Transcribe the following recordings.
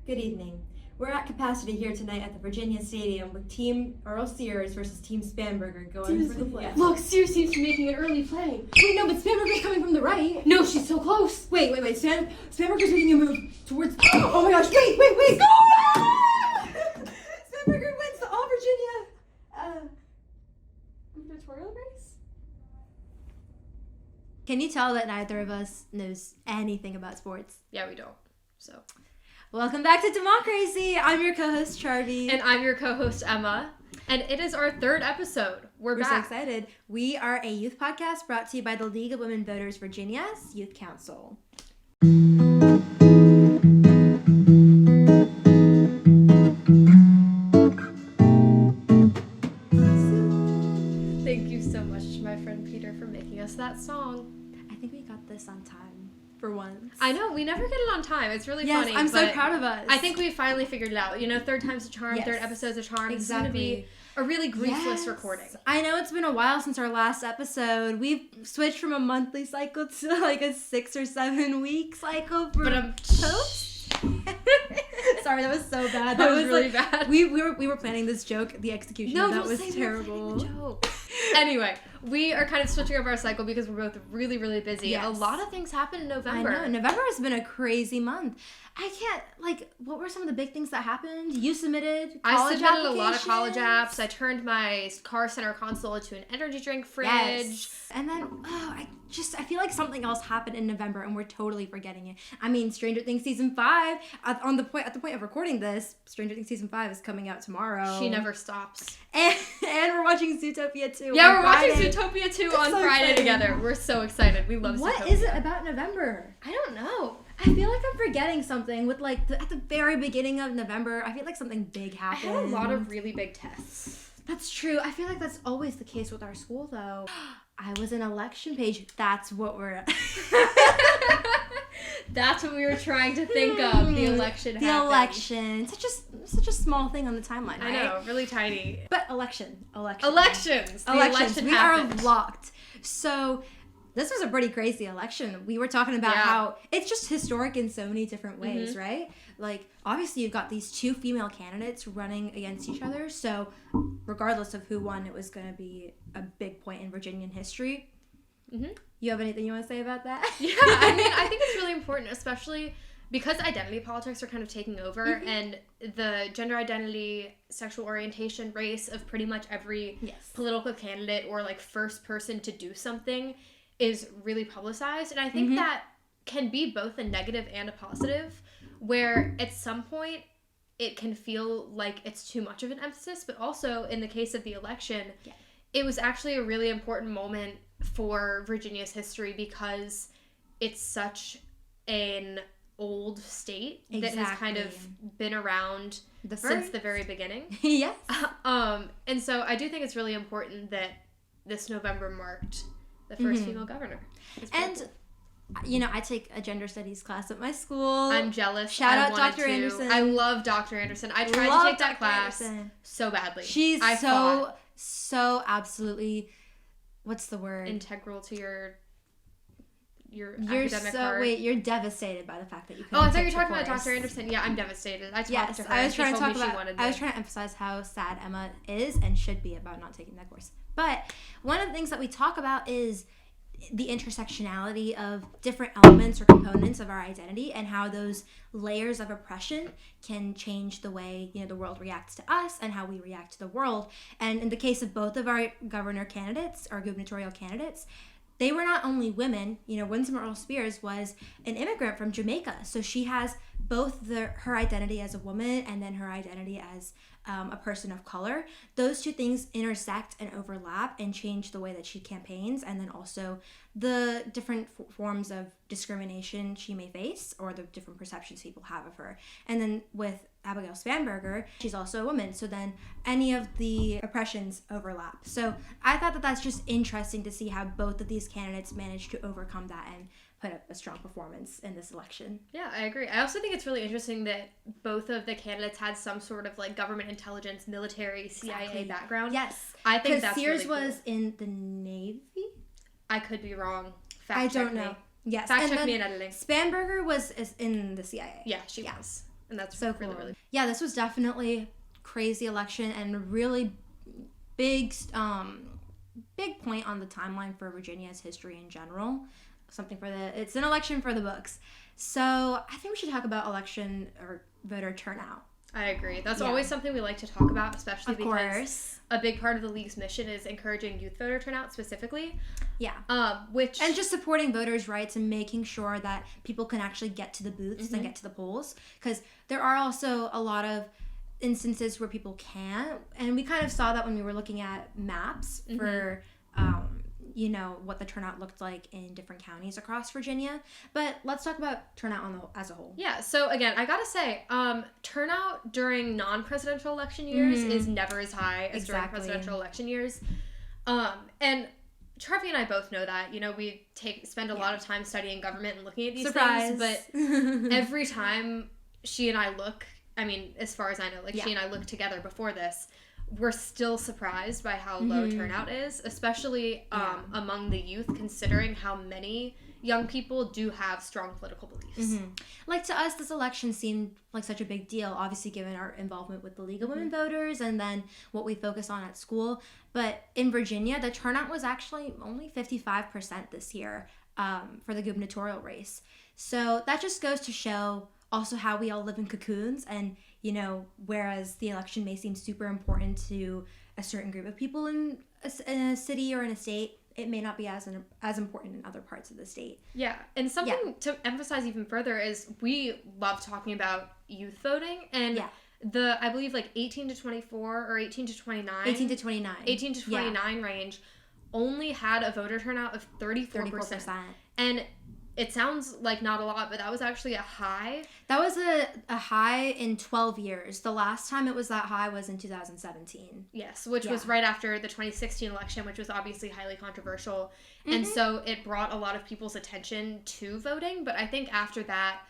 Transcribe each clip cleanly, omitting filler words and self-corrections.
Good evening. We're at capacity here tonight at the Virginia Stadium with Team Earl Sears versus Team Spanberger going for the play. Look, Sears seems to be making an early play. Wait, no, but Spanberger's coming from the right. No, she's so close. Wait. Spanberger's making a move towards... Oh my gosh, wait! Spanberger wins the All-Virginia... gubernatorial race? Can you tell that neither of us knows anything about sports? Yeah, we don't. So... Welcome back to DemocraZy. I'm your co-host, Charvi. And I'm your co-host, Emma. And it is our third episode. We're back. So excited. We are a youth podcast brought to you by the League of Women Voters Virginia's Youth Council. Thank you so much to my friend Peter for making us that song. I think we got this on time. For once. I know, we never get it on time. It's really funny. Yes, I'm so proud of us. I think we finally figured it out. You know, third time's a charm, third episode's a charm. Exactly. It's going to be a really griefeless recording. I know it's been a while since our last episode. We've switched from a monthly cycle to like a 6 or 7 week cycle for posts. Sorry, that was so bad. That was really bad. We were planning this joke. The execution of that was terrible. Joke. Anyway, we are kind of switching over our cycle because we're both really, really busy. Yes. A lot of things happen in November. I know. November has been a crazy month. I can't, what were some of the big things that happened? You submitted college I submitted a lot of college apps. I turned my car center console into an energy drink fridge. Yes. And then, I feel like something else happened in November and we're totally forgetting it. I mean, Stranger Things Season 5, at the point of recording this, Stranger Things Season 5 is coming out tomorrow. She never stops. And we're watching Zootopia 2 Yeah, on we're Friday. watching Zootopia 2 on Friday together. We're so excited. We love Zootopia. What is it about November? I don't know. I feel like I'm forgetting something with at the very beginning of November. I feel like something big happened. I had a lot of really big tests. That's true. I feel like that's always the case with our school, though. I was an election page. That's what we're... That's what we were trying to think of. The election happened. The election. Such a small thing on the timeline, right? I know. Really tiny. But elections. The election We happened. are locked. So... This was a pretty crazy election. We were talking about how it's just historic in so many different ways, right? Like, obviously, you've got these 2 female candidates running against each other. So, regardless of who won, it was going to be a big point in Virginian history. Mm-hmm. You have anything you want to say about that? Yeah, I mean, I think it's really important, especially because identity politics are kind of taking over, and the gender identity, sexual orientation, race of pretty much every political candidate or, first person to do something is really publicized, and I think that can be both a negative and a positive, where at some point it can feel like it's too much of an emphasis, but also in the case of the election, it was actually a really important moment for Virginia's history because it's such an old state that has kind of been around since the very beginning. Yes. And so I do think it's really important that this November marked the first female governor. And, I take a gender studies class at my school. I'm jealous. Shout out Dr. Anderson. I love Dr. Anderson. I tried to take that class so badly. She's so absolutely, what's the word? Integral to your academic part. Wait, you're devastated by the fact that you couldn't I thought you were talking course. about Dr. Anderson. Yeah, I'm devastated. I talked to her. I was trying to I was trying to emphasize how sad Emma is and should be about not taking that course. But one of the things that we talk about is the intersectionality of different elements or components of our identity and how those layers of oppression can change the way, the world reacts to us and how we react to the world. And in the case of both of our gubernatorial candidates, they were not only women. Winsome Earl Sears was an immigrant from Jamaica. So she has both her identity as a woman and then her identity as a person of color. Those 2 things intersect and overlap and change the way that she campaigns, and then also the different forms of discrimination she may face or the different perceptions people have of her. And then with Abigail Spanberger, she's also a woman, so then any of the oppressions overlap. So I thought that that's just interesting to see how both of these candidates managed to overcome that and put up a strong performance in this election. Yeah, I agree. I also think it's really interesting that both of the candidates had some sort of government intelligence, military, CIA background. Yes. I think that's Sears really cool. was in the Navy? I could be wrong. I don't know. Yes. Fact check me in editing. Spanberger is in the CIA. Yeah, she was. And that's so really, cool. really... Yeah, this was definitely crazy election and really big point on the timeline for Virginia's history in general. It's an election for the books. So I think we should talk about election or voter turnout. I agree. That's always something we like to talk about, especially of because course. A big part of the League's mission is encouraging youth voter turnout specifically. Yeah. And just supporting voters' rights and making sure that people can actually get to the booths and get to the polls. Because there are also a lot of instances where people can't. And we kind of saw that when we were looking at maps for what the turnout looked like in different counties across Virginia. But let's talk about turnout as a whole. Yeah, so again, I gotta say, turnout during non-presidential election years is never as high as during presidential election years. And Charvi and I both know that. We spend a lot of time studying government and looking at these things, but every time she and I look, as far as I know, she and I looked together before this, we're still surprised by how low turnout is, especially among the youth, considering how many young people do have strong political beliefs. To us, this election seemed like such a big deal, obviously given our involvement with the League of Women Voters and then what we focus on at school. But in Virginia, the turnout was actually only 55% this year for the gubernatorial race. So that just goes to show also how we all live in cocoons, and whereas the election may seem super important to a certain group of people in a city or in a state, it may not be as important in other parts of the state. Yeah, and something to emphasize even further is we love talking about youth voting, and I believe 18 to 24 or 18 to 29. 18 to 29. 18 to 29 range only had a voter turnout of 34%. And it sounds like not a lot, but that was actually a high. That was a high in 12 years. The last time it was that high was in 2017. Yes, which was right after the 2016 election, which was obviously highly controversial. And so it brought a lot of people's attention to voting. But I think after that,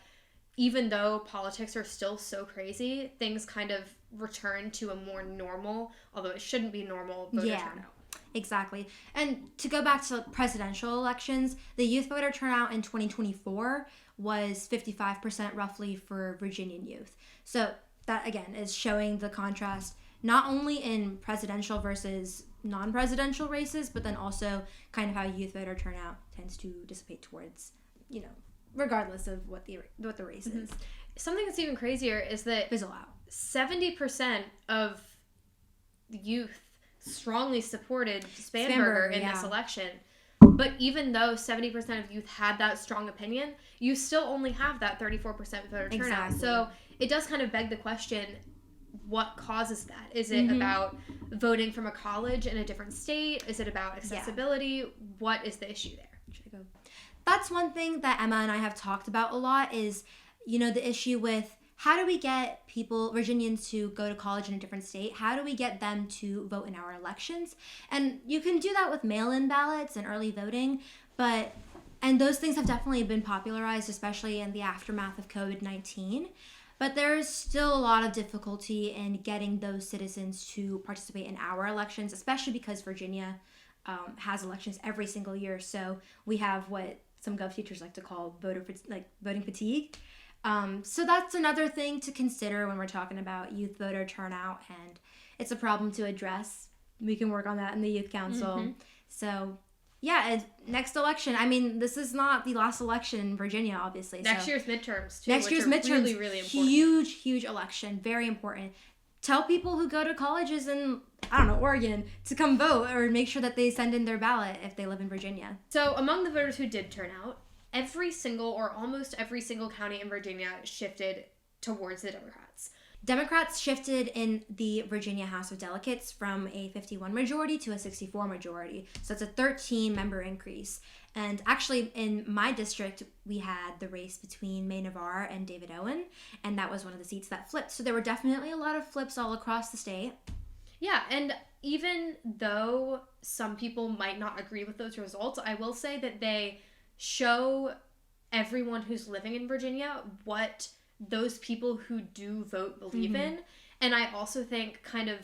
even though politics are still so crazy, things kind of return to a more normal, although it shouldn't be normal, voter turnout. Exactly. And to go back to presidential elections, the youth voter turnout in 2024 was 55% roughly for Virginian youth. So that, again, is showing the contrast not only in presidential versus non-presidential races, but then also kind of how youth voter turnout tends to dissipate towards, regardless of what the race is. Something that's even crazier is that fizzle out. 70% of youth strongly supported Spanberger in this election. But even though 70% of youth had that strong opinion, you still only have that 34% voter turnout. Exactly. So it does kind of beg the question, what causes that? Is it about voting from a college in a different state? Is it about accessibility? What is the issue there? Should I go? That's one thing that Emma and I have talked about a lot is, the issue with how do we get Virginians to go to college in a different state? How do we get them to vote in our elections? And you can do that with mail-in ballots and early voting, and those things have definitely been popularized, especially in the aftermath of COVID-19. But there's still a lot of difficulty in getting those citizens to participate in our elections, especially because Virginia has elections every single year. So we have what some gov teachers like to call voting fatigue. So that's another thing to consider when we're talking about youth voter turnout, and it's a problem to address. We can work on that in the youth council. So next election. This is not the last election in Virginia, obviously. Next year's midterms, too. Next year's midterms, really, really important. Huge election, very important. Tell people who go to colleges in, Oregon to come vote, or make sure that they send in their ballot if they live in Virginia. So among the voters who did turn out, every single or almost every single county in Virginia shifted towards the Democrats. Democrats shifted in the Virginia House of Delegates from a 51 majority to a 64 majority. So it's a 13-member increase. And actually, in my district, we had the race between May Navarre and David Owen, and that was one of the seats that flipped. So there were definitely a lot of flips all across the state. Yeah, and even though some people might not agree with those results, I will say that they show everyone who's living in Virginia what those people who do vote believe in. And I also think kind of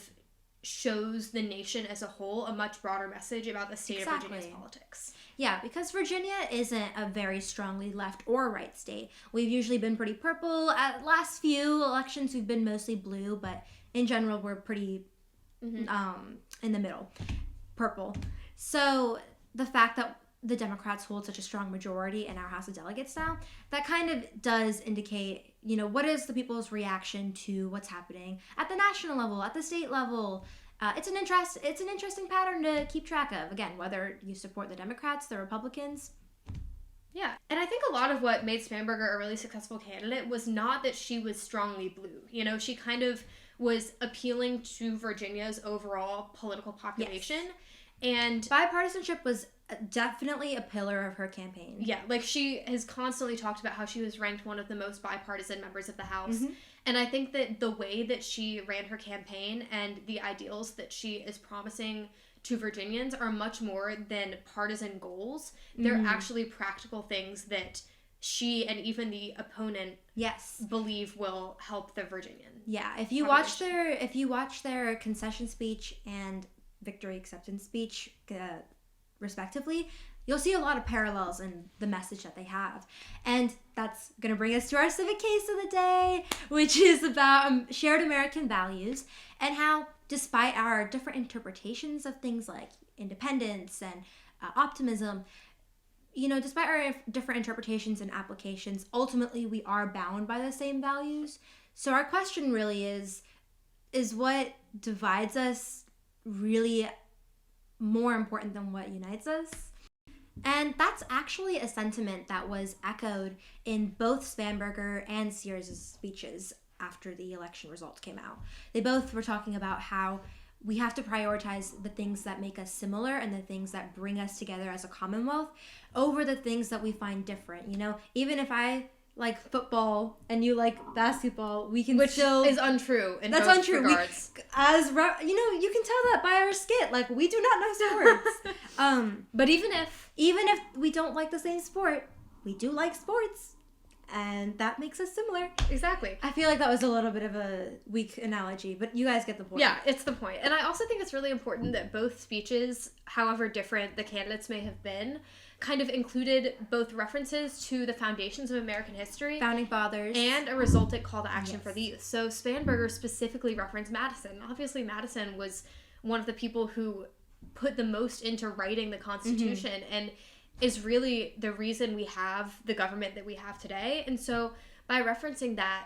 shows the nation as a whole a much broader message about the state of Virginia's politics. Yeah, because Virginia isn't a very strongly left or right state. We've usually been pretty purple. At last few elections, we've been mostly blue, but in general, we're pretty in the middle, purple. So the fact that the Democrats hold such a strong majority in our House of Delegates now, that kind of does indicate, what is the people's reaction to what's happening at the national level, at the state level. It's an interesting pattern to keep track of. Again, whether you support the Democrats, the Republicans. Yeah, and I think a lot of what made Spanberger a really successful candidate was not that she was strongly blue. She kind of was appealing to Virginia's overall political population. Yes. And bipartisanship was definitely a pillar of her campaign. Yeah, she has constantly talked about how she was ranked one of the most bipartisan members of the House. Mm-hmm. And I think that the way that she ran her campaign and the ideals that she is promising to Virginians are much more than partisan goals. They're actually practical things that she and even the opponent believe will help the Virginian. Yeah, if you watch their concession speech and victory acceptance speech, respectively, you'll see a lot of parallels in the message that they have. And that's going to bring us to our civic case of the day, which is about shared American values and how, despite our different interpretations of things like independence and optimism, despite our different interpretations and applications, ultimately we are bound by the same values. So our question really is what divides us really more important than what unites us? And that's actually a sentiment that was echoed in both Spanberger and Sears' speeches after the election results came out. They both were talking about how we have to prioritize the things that make us similar and the things that bring us together as a commonwealth over the things that we find different. Even if I like football and you like basketball, we can still... Which is untrue in both regards. You can tell that by our skit. We do not know sports. But even if we don't like the same sport, we do like sports. And that makes us similar. Exactly. I feel like that was a little bit of a weak analogy, but you guys get the point. Yeah, it's the point. And I also think it's really important that both speeches, however different the candidates may have been, kind of included both references to the foundations of American history, founding fathers, and a resultant call to action for the youth. So Spanberger specifically referenced Madison. Obviously, Madison was one of the people who put the most into writing the Constitution and is really the reason we have the government that we have today. And so by referencing that,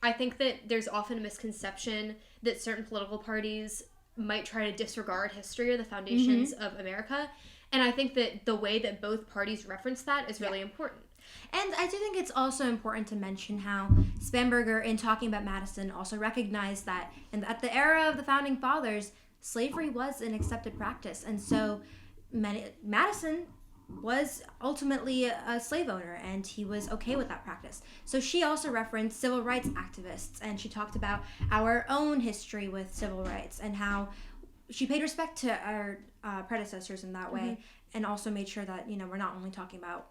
I think that there's often a misconception that certain political parties might try to disregard history or the foundations of America. And I think that the way that both parties reference that is really important. And I do think it's also important to mention how Spanberger, in talking about Madison, also recognized that at the era of the founding fathers, slavery was an accepted practice. And so Madison was ultimately a slave owner, and he was okay with that practice. So she also referenced civil rights activists, and she talked about our own history with civil rights and how she paid respect to our predecessors in that way, and also made sure that we're not only talking about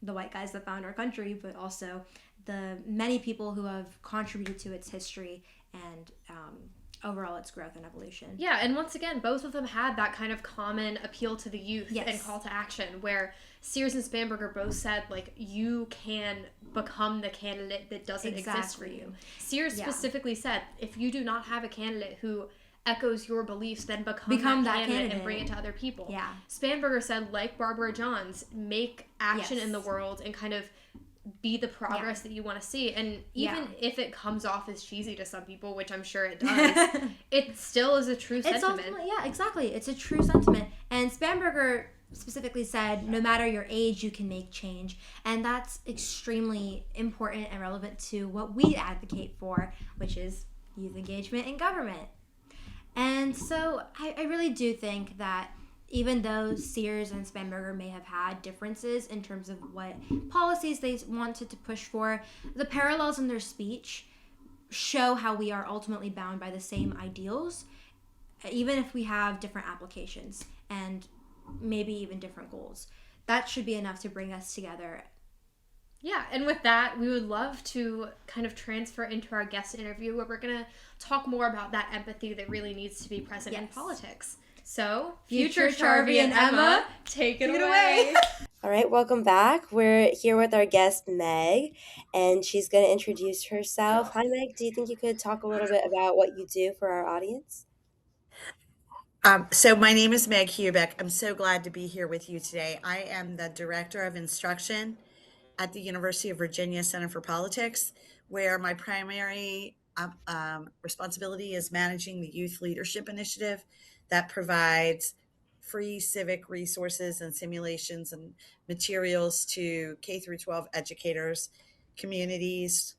the white guys that found our country, but also the many people who have contributed to its history and overall its growth and evolution. Yeah, and once again, both of them had that kind of common appeal to the youth and call to action, where Sears and Spanberger both said, you can become the candidate that doesn't exist for you. Sears specifically said, if you do not have a candidate who echoes your beliefs, then become that candidate and bring it to other people. Yeah. Spanberger said, like Barbara Johns, make action in the world and kind of be the progress that you want to see. And even if it comes off as cheesy to some people, which I'm sure it does, it still is a true sentiment. Exactly. It's a true sentiment. And Spanberger specifically said, no matter your age, you can make change. And that's extremely important and relevant to what we advocate for, which is youth engagement in government. And so I really do think that even though Sears and Spanberger may have had differences in terms of what policies they wanted to push for, the parallels in their speech show how we are ultimately bound by the same ideals, even if we have different applications and maybe even different goals. That should be enough to bring us together. Yeah, and with that, we would love to kind of transfer into our guest interview where we're going to talk more about that empathy that really needs to be present in politics. So, future Charvi and Emma, take it away. All right, welcome back. We're here with our guest, Meg, and she's going to introduce herself. Hi, Meg. Do you think you could talk a little bit about what you do for our audience? So my name is Meg Heubeck. I'm so glad to be here with you today. I am the Director of Instruction at the University of Virginia Center for Politics, where my primary responsibility is managing the Youth Leadership Initiative that provides free civic resources and simulations and materials to K through 12 educators, communities,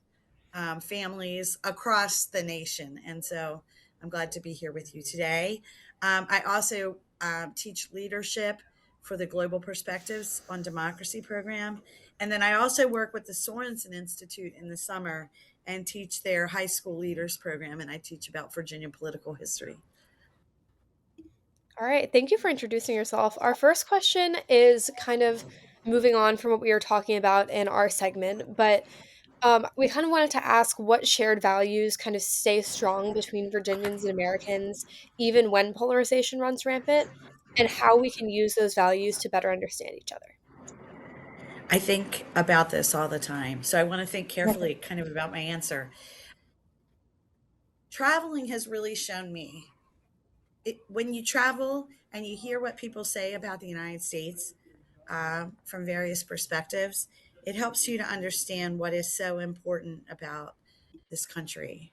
families across the nation. And so I'm glad to be here with you today. I also teach leadership for the Global Perspectives on Democracy program. And then I also work with the Sorensen Institute in the summer and teach their high school leaders program. And I teach about Virginia political history. All right, thank you for introducing yourself. Our first question is kind of moving on from what we were talking about in our segment, but we kind of wanted to ask what shared values kind of stay strong between Virginians and Americans, even when polarization runs rampant, and how we can use those values to better understand each other. I think about this all the time. So I want to think carefully kind of about my answer. Traveling has really shown me when you travel and you hear what people say about the United States from various perspectives, it helps you to understand what is so important about this country.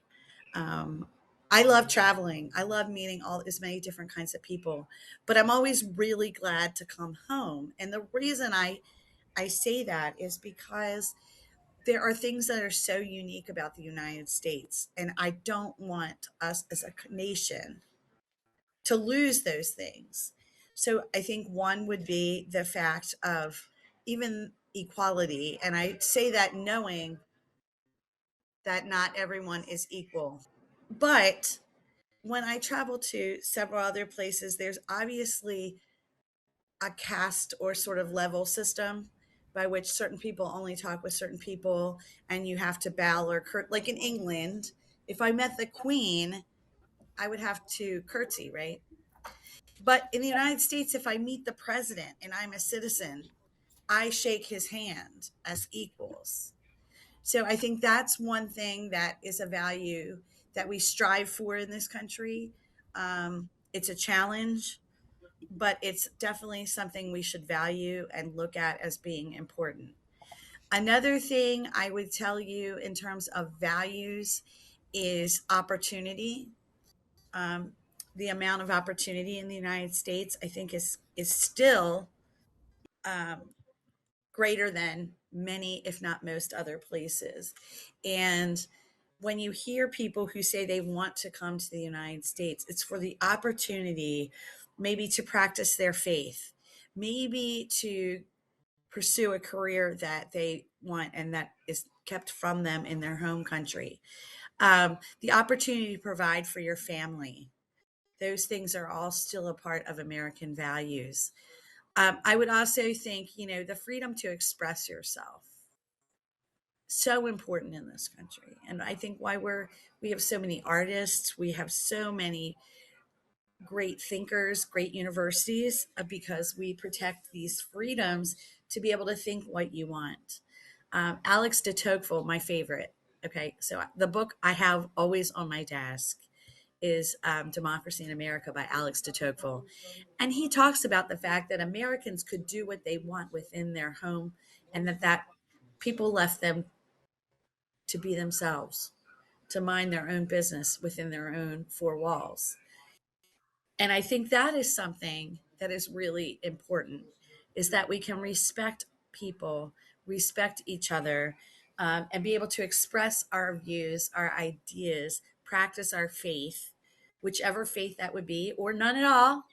Um, I love traveling. I love meeting as many different kinds of people, but I'm always really glad to come home. And the reason I say that is because there are things that are so unique about the United States, and I don't want us as a nation to lose those things. So I think one would be the fact of even equality. And I say that knowing that not everyone is equal. But when I travel to several other places, there's obviously a caste or sort of level system by which certain people only talk with certain people and you have to bow or like in England, if I met the Queen, I would have to curtsy, right? But in the United States, if I meet the president and I'm a citizen, I shake his hand as equals. So I think that's one thing that is a value that we strive for in this country. It's a challenge, but it's definitely something we should value and look at as being important. Another thing I would tell you in terms of values is opportunity. Um, the amount of opportunity in the United States, I think, is still um, greater than many, if not most, other places. And when you hear people who say they want to come to the United States, it's for the opportunity, maybe to practice their faith, maybe to pursue a career that they want and that is kept from them in their home country. The opportunity to provide for your family. Those things are all still a part of American values. I would also think, the freedom to express yourself, so important in this country. And I think why we have so many artists, we have so many great thinkers, great universities, because we protect these freedoms to be able to think what you want. Alex de Tocqueville, my favorite. Okay, so the book I have always on my desk is Democracy in America by Alex de Tocqueville. And he talks about the fact that Americans could do what they want within their home and that people left them to be themselves, to mind their own business within their own four walls. And I think that is something that is really important, is that we can respect people, respect each other, and be able to express our views, our ideas, practice our faith, whichever faith that would be, or none at all.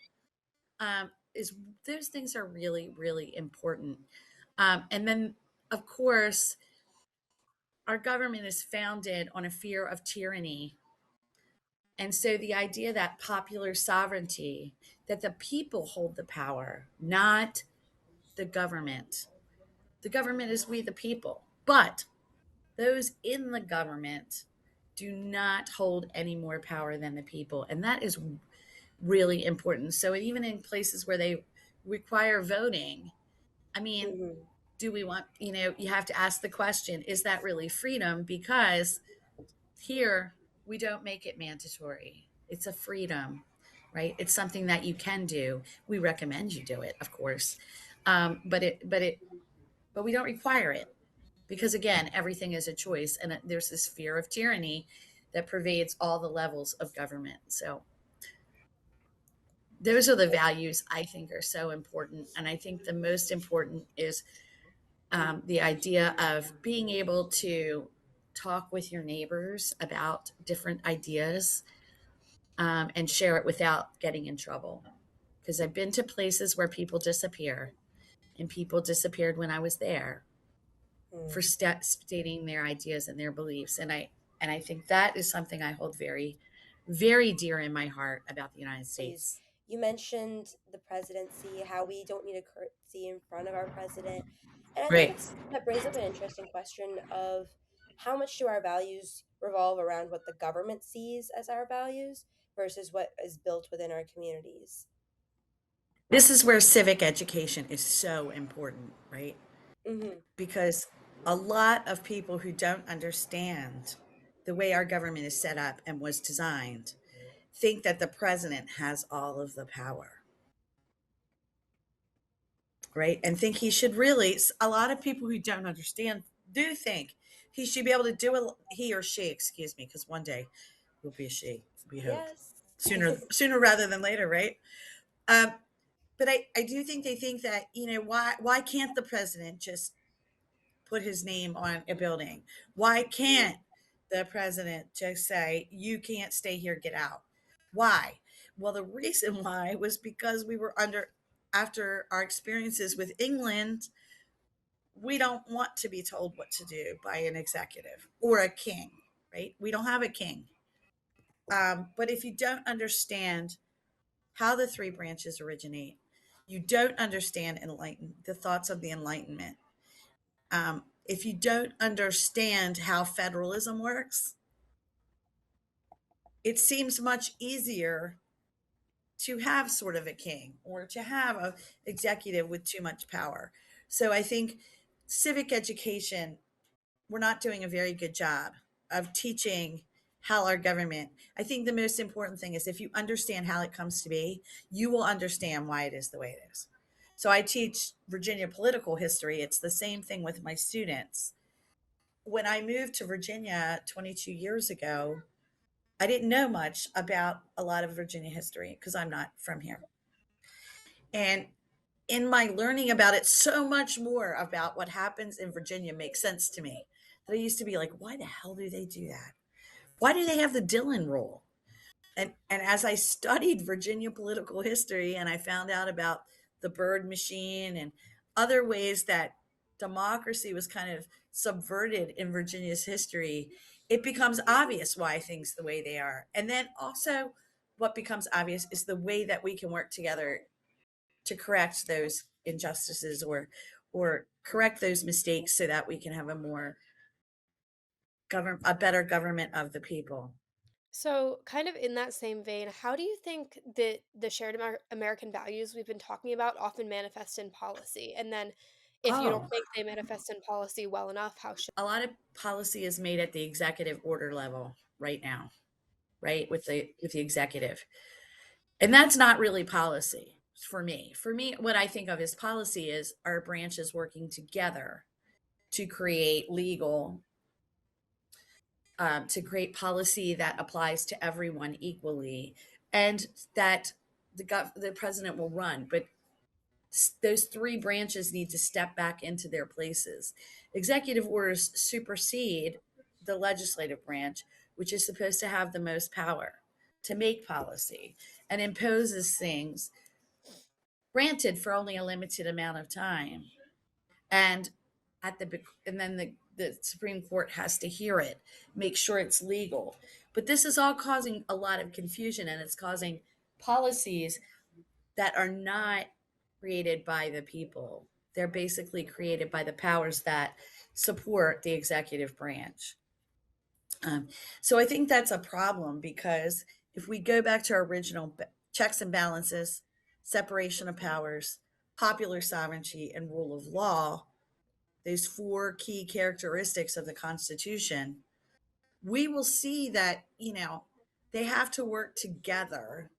Is those things are really, really important. And then, of course, our government is founded on a fear of tyranny. And so the idea that popular sovereignty, that the people hold the power, not the government. The government is we the people, but those in the government do not hold any more power than the people. And that is really important. So even in places where they require voting, I mean, Mm-hmm. do we want, you have to ask the question, is that really freedom? Because here we don't make it mandatory. It's a freedom, right? It's something that you can do. We recommend you do it, of course. But we don't require it, because again, everything is a choice, and there's this fear of tyranny that pervades all the levels of government. So those are the values I think are so important. And I think the most important is the idea of being able to talk with your neighbors about different ideas, and share it without getting in trouble. Because I've been to places where people disappear, and people disappeared when I was there for stating their ideas and their beliefs. And I think that is something I hold very, very dear in my heart about the United States. You mentioned the presidency, how we don't need a curtsy in front of our president. And I think Right. that brings up an interesting question of how much do our values revolve around what the government sees as our values versus what is built within our communities. This is where civic education is so important, right? Mm-hmm. Because a lot of people who don't understand the way our government is set up and was designed think that the president has all of the power, right? And think he should really, a lot of people who don't understand do think he should be able to do it, he or she, excuse me, because one day will be a she, we hope. Yes. Sooner rather than later, right? Um, but I do think they think that, why can't the president just put his name on a building? Why can't the president just say, you can't stay here, get out? Why? Well, the reason why was because we were after our experiences with England, we don't want to be told what to do by an executive or a king, right? We don't have a king. But if you don't understand how the three branches originate, you don't understand the thoughts of the Enlightenment. If you don't understand how federalism works, it seems much easier to have sort of a king or to have an executive with too much power. So I think civic education, we're not doing a very good job of teaching how our government. I think the most important thing is if you understand how it comes to be, you will understand why it is the way it is. So I teach Virginia political history. It's the same thing with my students. When I moved to Virginia 22 years ago, I didn't know much about a lot of Virginia history because I'm not from here. And in my learning about it, so much more about what happens in Virginia makes sense to me. That I used to be like, why the hell do they do that? Why do they have the Dillon rule? And as I studied Virginia political history and I found out about the Byrd machine and other ways that democracy was kind of subverted in Virginia's history, it becomes obvious why things the way they are. And then also what becomes obvious is the way that we can work together to correct those injustices or correct those mistakes so that we can have a better government of the people. So, kind of in that same vein, how do you think that the shared American values we've been talking about often manifest in policy? And then, if you don't Oh, think they manifest in policy well enough, how should? a lot of policy is made at the executive order level right now, right? With the executive. And that's not really policy for me. For me, what I think of as policy is our branches working together to create to create policy that applies to everyone equally, and that the president will run. But those three branches need to step back into their places. Executive orders supersede the legislative branch, which is supposed to have the most power to make policy and imposes things, granted for only a limited amount of time. And and then the Supreme Court has to hear it, make sure it's legal. But this is all causing a lot of confusion, and it's causing policies that are not created by the people. They're basically created by the powers that support the executive branch. So I think that's a problem, because if we go back to our original checks and balances, separation of powers, popular sovereignty, and rule of law, those four key characteristics of the Constitution, we will see that, they have to work together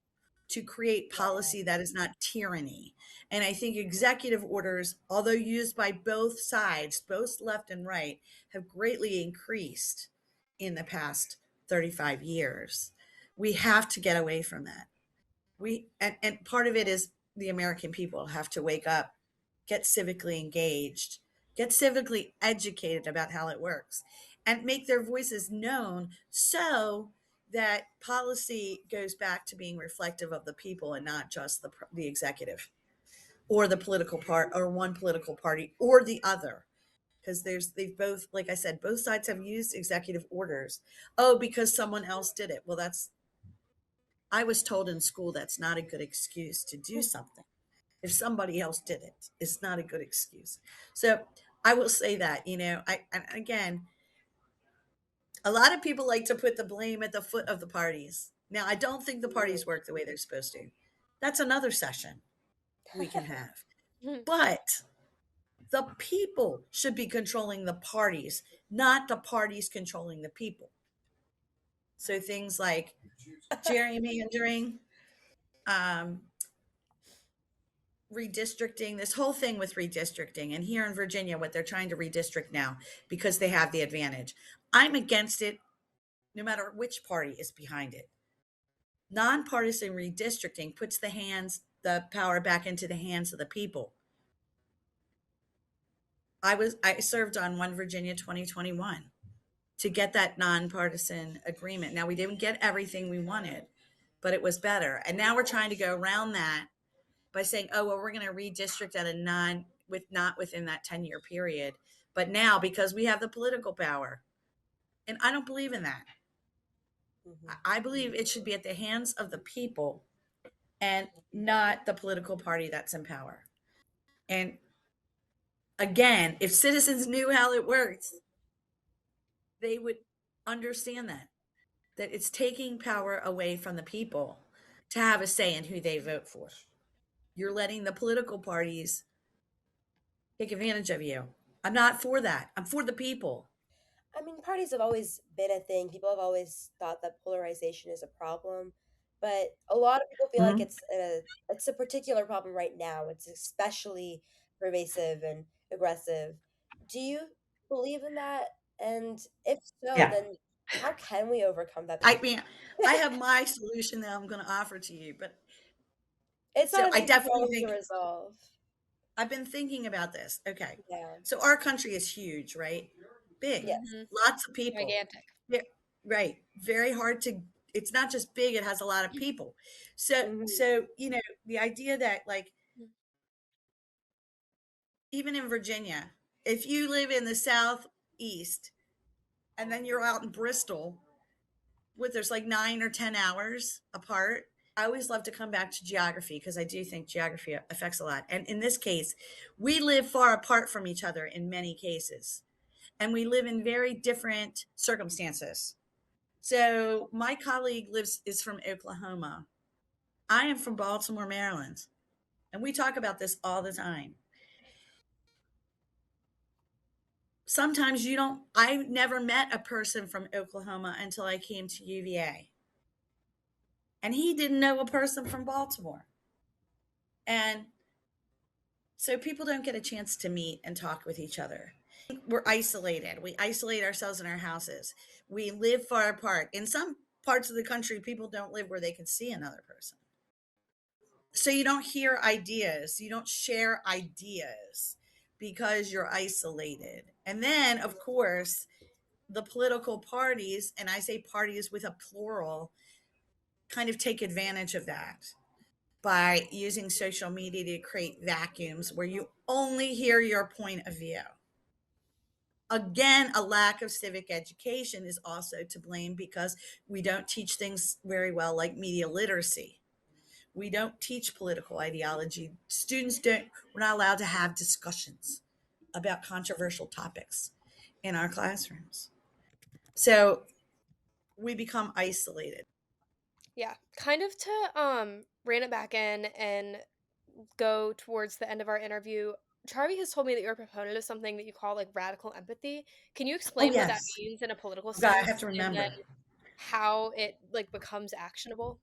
to create policy that is not tyranny. And I think executive orders, although used by both sides, both left and right, have greatly increased in the past 35 years. We have to get away from that. And part of it is the American people have to wake up, get civically engaged, get civically educated about how it works, and make their voices known so that policy goes back to being reflective of the people and not just the executive or the political part or one political party or the other. Because they've both, like I said, both sides have used executive orders. Oh, because someone else did it. Well, I was told in school that's not a good excuse to do something. If somebody else did it, it's not a good excuse. So I will say that, and again, a lot of people like to put the blame at the foot of the parties. Now, I don't think the parties work the way they're supposed to. That's another session we can have. But the people should be controlling the parties, not the parties controlling the people. So things like gerrymandering, redistricting, this whole thing with redistricting, and here in Virginia, what they're trying to redistrict now because they have the advantage. I'm against it no matter which party is behind it. Nonpartisan redistricting puts the power back into the hands of the people. I served on One Virginia 2021 to get that nonpartisan agreement. Now, we didn't get everything we wanted, but it was better. And now we're trying to go around that by saying, oh, well, we're going to redistrict at not within that 10-year period. But now, because we have the political power, and I don't believe in that. I believe it should be at the hands of the people and not the political party that's in power. And again, if citizens knew how it works, they would understand that it's taking power away from the people to have a say in who they vote for. You're letting the political parties take advantage of you. I'm not for that. I'm for the people. I mean, parties have always been a thing. People have always thought that polarization is a problem, but a lot of people feel like Mhm. it's a particular problem right now. It's especially pervasive and aggressive. Do you believe in that? And if so, Yeah. then how can we overcome that? I mean, I have my solution that I'm going to offer to you, but It's so not an I easy definitely problem to think resolve. I've been thinking about this. Okay. Yeah. So our country is huge, right? Big, Yes. lots of people. Gigantic. Yeah, right. Very hard to, it's not just big, it has a lot of people. So, Mhm. the idea that like, even in Virginia, if you live in the Southeast and then you're out in Bristol, there's like 9 or 10 hours apart. I always love to come back to geography because I do think geography affects a lot. And in this case, we live far apart from each other in many cases, and we live in very different circumstances. So my colleague is from Oklahoma. I am from Baltimore, Maryland, and we talk about this all the time. Sometimes I never met a person from Oklahoma until I came to UVA. And he didn't know a person from Baltimore. And so people don't get a chance to meet and talk with each other. We're isolated. We isolate ourselves in our houses. We live far apart. In some parts of the country, people don't live where they can see another person. So you don't hear ideas, you don't share ideas because you're isolated. And then, of course, the political parties, and I say parties with a plural, kind of take advantage of that by using social media to create vacuums where you only hear your point of view. Again, a lack of civic education is also to blame because we don't teach things very well, like media literacy. We don't teach political ideology. We're not allowed to have discussions about controversial topics in our classrooms. So we become isolated. Yeah, kind of to rein it back in and go towards the end of our interview. Charlie has told me that you're a proponent of something that you call like radical empathy. Can you Oh, explain what that yes. means in a political Oh, God, I have sense to and then remember. how it like becomes actionable?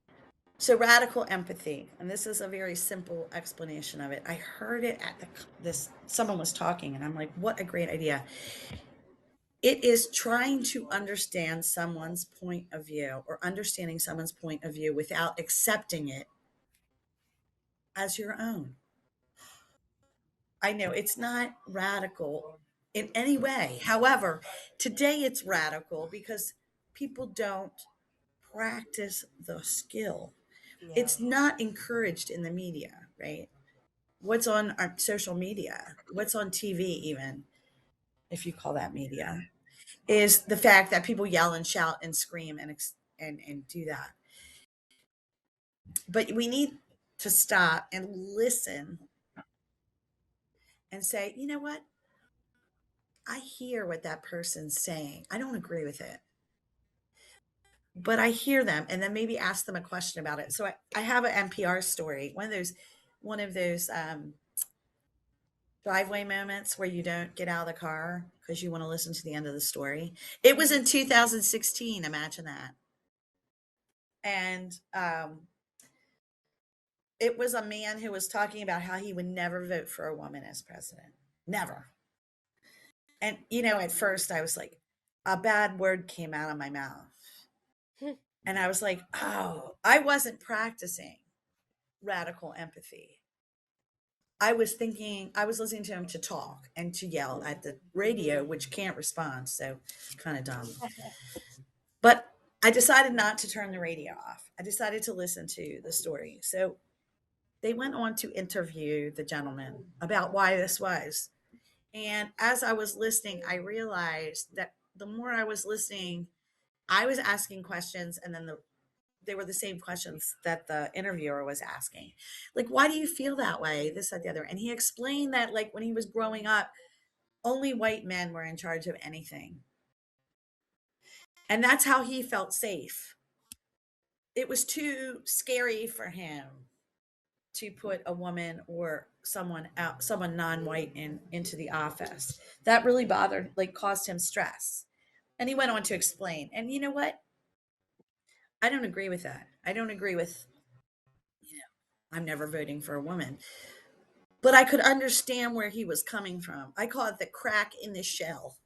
So radical empathy, and this is a very simple explanation of it. I heard it at this someone was talking, and I'm like, what a great idea. It is trying to understand someone's point of view or understanding someone's point of view without accepting it as your own. I know it's not radical in any way. However, today it's radical because people don't practice the skill. Yeah. It's not encouraged in the media, right? What's on our social media, what's on TV, even if you call that media, is the fact that people yell and shout and scream and do that. But we need to stop and listen and say, you know what? I hear what that person's saying. I don't agree with it, but I hear them, and then maybe ask them a question about it. So I have an NPR story, one of those driveway moments where you don't get out of the car because you want to listen to the end of the story. It was in 2016. Imagine that. And it was a man who was talking about how he would never vote for a woman as president. Never. And, at first I was like, a bad word came out of my mouth. And I was like, oh, I wasn't practicing radical empathy. I was listening to him to talk and to yell at the radio, which can't respond. So kind of dumb. But I decided not to turn the radio off. I decided to listen to the story. So they went on to interview the gentleman about why this was. And as I was listening, I realized that the more I was listening, I was asking questions, and then they were the same questions that the interviewer was asking. Like, why do you feel that way? This, that, the other. And he explained that, like, when he was growing up, only white men were in charge of anything. And that's how he felt safe. It was too scary for him to put a woman or someone non-white into the office. That really caused him stress. And he went on to explain. And you know what? I don't agree with that. I don't agree with, I'm never voting for a woman. But I could understand where he was coming from. I call it the crack in the shell.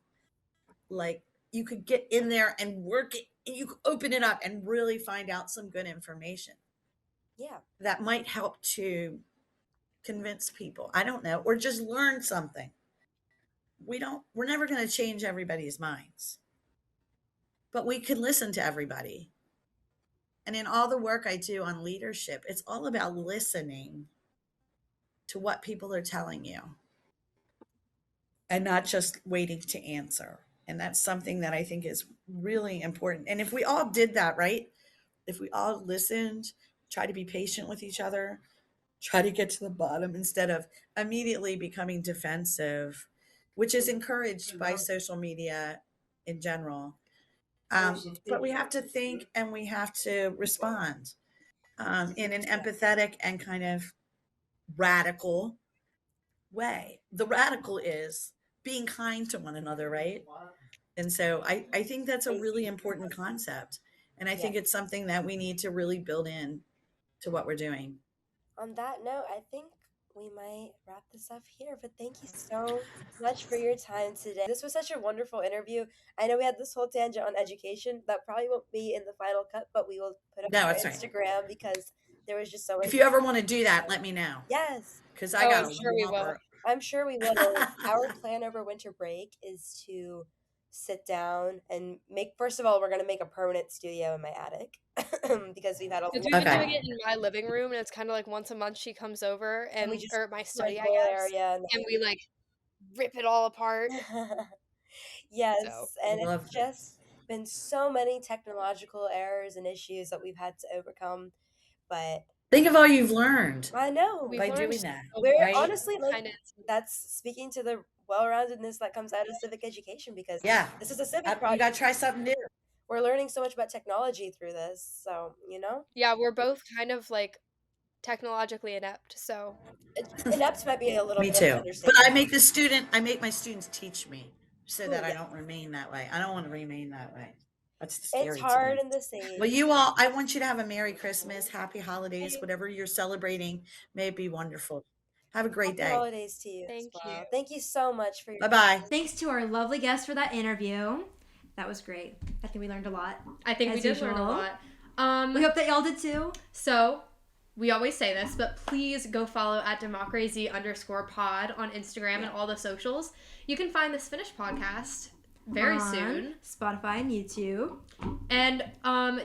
Like, you could get in there and work it, and you could open it up and really find out some good information. Yeah. That might help to convince people. I don't know, or just learn something. We're never going to change everybody's minds, but we can listen to everybody. And in all the work I do on leadership, it's all about listening to what people are telling you and not just waiting to answer. And that's something that I think is really important. And if we all did that, right? If we all listened, try to be patient with each other, try to get to the bottom instead of immediately becoming defensive, which is encouraged by social media in general. But we have to think and we have to respond in an empathetic and kind of radical way. The radical is being kind to one another, right? And so I think that's a really important concept. And I think it's something that we need to really build in to what we're doing. On that note, I think we might wrap this up here, but thank you so much for your time today. This was such a wonderful interview. I know we had this whole tangent on education that probably won't be in the final cut, but we will put it on our Instagram because there was just so much. If you ever want to do that, let me know. Yes. Because I got I'm sure we will. I'm sure we will. Our plan over winter break is to sit down and first of all, we're going to make a permanent studio in my attic because we've had a We've been doing it in my living room, and it's kind of like once a month she comes over and or my study, I guess, and we like rip it all apart. Yes, so, and it's just been so many technological errors and issues that we've had to overcome, but think of all you've learned. I know by doing that. We're honestly that's speaking to the well-roundedness that comes out of civic education because this is a civic project. You got to try something new. we're learning so much about technology through this. So, Yeah, we're both kind of like technologically inept, so inept might be a little Me bit of an too. But understatement. I make my students teach me so that I Yeah. don't remain that way. I don't want to remain that way. That's It's scary to hard me. in this age. Well, you all, I want you to have a Merry Christmas, Happy Holidays, whatever you're celebrating. May it be wonderful. Have a great Happy day. holidays to you as thank you. well. Thank you so much for your Bye-bye. Thanks to our lovely guest for that interview. That was great. I think we learned a lot. I think we As did learn a usual. lot. We hope that y'all did too. So, we always say this, but please go follow at DemocraZy_pod on Instagram and all the socials. You can find this finished podcast very on soon. Spotify and YouTube. And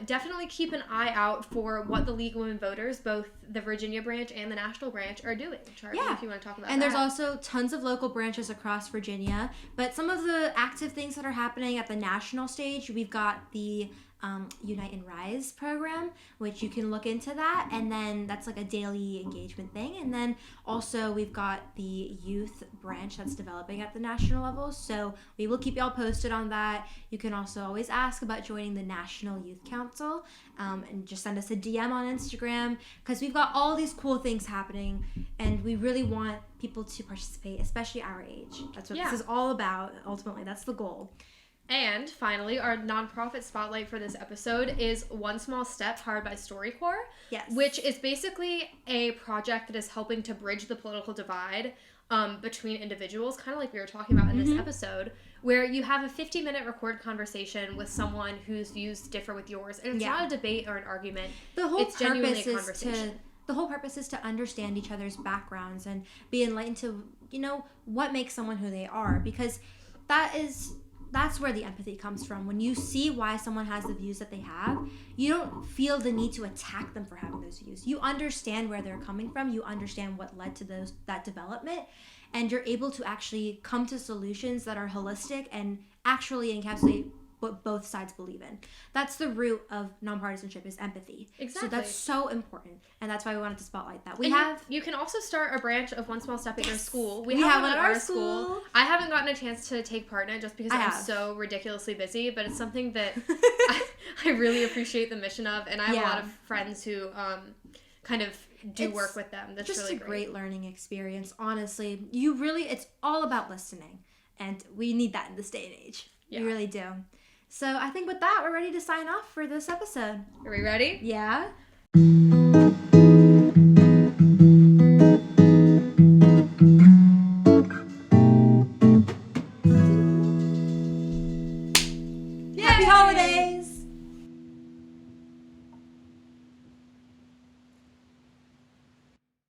definitely keep an eye out for what the League of Women Voters, both the Virginia branch and the national branch, are doing. Charvi, Yeah. if you want to talk about And that. there's also tons of local branches across Virginia. But some of the active things that are happening at the national stage, we've got the Unite and Rise program, which you can look into that. And then that's like a daily engagement thing. And then also we've got the youth branch that's developing at the national level. So we will keep y'all posted on that. You can also always ask about joining the National Youth Council, and just send us a DM on Instagram, because we've got all these cool things happening and we really want people to participate, especially our age. That's what this is all about. Ultimately, that's the goal. And finally, our nonprofit spotlight for this episode is One Small Step, powered by StoryCorps. Yes. Which is basically a project that is helping to bridge the political divide between individuals, kind of like we were talking about in this episode, where you have a 50-minute recorded conversation with someone whose views differ with yours. And it's not a debate or an argument. It's genuinely a conversation. The whole purpose is to understand each other's backgrounds and be enlightened to, what makes someone who they are. Because that's where the empathy comes from. When you see why someone has the views that they have, you don't feel the need to attack them for having those views. You understand where they're coming from. You understand what led to that development, and you're able to actually come to solutions that are holistic and actually encapsulate what both sides believe in. That's the root of nonpartisanship, is empathy. Exactly. So that's so important, and that's why we wanted to spotlight that. You can also start a branch of One Small Step at your school. We have one at our school. I haven't gotten a chance to take part in it just because I'm so ridiculously busy, but it's something that I really appreciate the mission of, and I have a lot of friends who kind of do work with them. That's just really a great learning experience. Honestly, it's all about listening, and we need that in this day and age. Yeah. We really do. So I think with that, we're ready to sign off for this episode. Are we ready? Yeah.